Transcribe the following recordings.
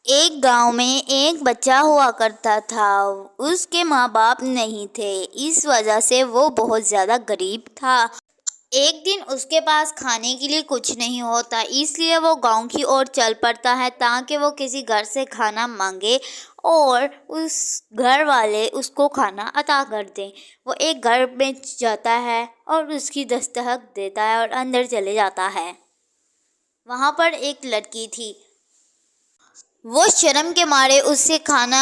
ایک گاؤں میں ایک بچہ ہوا کرتا تھا۔ اس کے ماں باپ نہیں تھے، اس وجہ سے وہ بہت زیادہ غریب تھا۔ ایک دن اس کے پاس کھانے کے لیے کچھ نہیں ہوتا، اس لیے وہ گاؤں کی اور چل پڑتا ہے تاکہ وہ کسی گھر سے کھانا مانگے اور اس گھر والے اس کو کھانا عطا کر دیں۔ وہ ایک گھر میں جاتا ہے اور اس کی دستک دیتا ہے اور اندر چلے جاتا ہے۔ وہاں پر ایک لڑکی تھی۔ وہ شرم کے مارے اس سے کھانا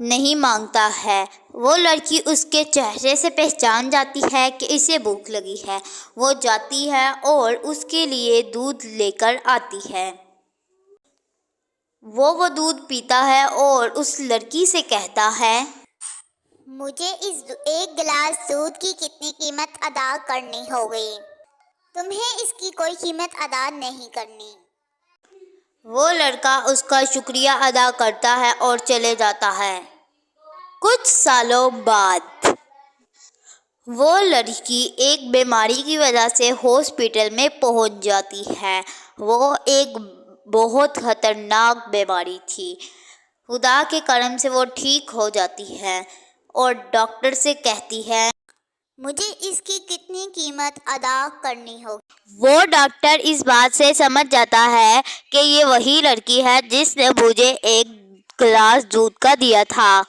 نہیں مانگتا ہے۔ وہ لڑکی اس کے چہرے سے پہچان جاتی ہے کہ اسے بھوک لگی ہے۔ وہ جاتی ہے اور اس کے لیے دودھ لے کر آتی ہے۔ وہ دودھ پیتا ہے اور اس لڑکی سے کہتا ہے، مجھے اس ایک گلاس دودھ کی کتنی قیمت ادا کرنی ہوگی؟ تمہیں اس کی کوئی قیمت ادا نہیں کرنی۔ وہ لڑکا اس کا شکریہ ادا کرتا ہے اور چلے جاتا ہے۔ کچھ سالوں بعد وہ لڑکی ایک بیماری کی وجہ سے ہاسپٹل میں پہنچ جاتی ہے۔ وہ ایک بہت خطرناک بیماری تھی۔ خدا کے کرم سے وہ ٹھیک ہو جاتی ہے اور ڈاکٹر سے کہتی ہے، مجھے اس کی کتنی قیمت ادا کرنی ہوگی؟ وہ ڈاکٹر اس بات سے سمجھ جاتا ہے کہ یہ وہی لڑکی ہے جس نے مجھے ایک گلاس دودھ کا دیا تھا۔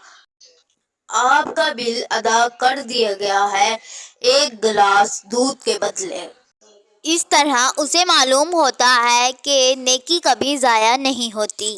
آپ کا بل ادا کر دیا گیا ہے ایک گلاس دودھ کے بدلے۔ اس طرح اسے معلوم ہوتا ہے کہ نیکی کبھی ضائع نہیں ہوتی۔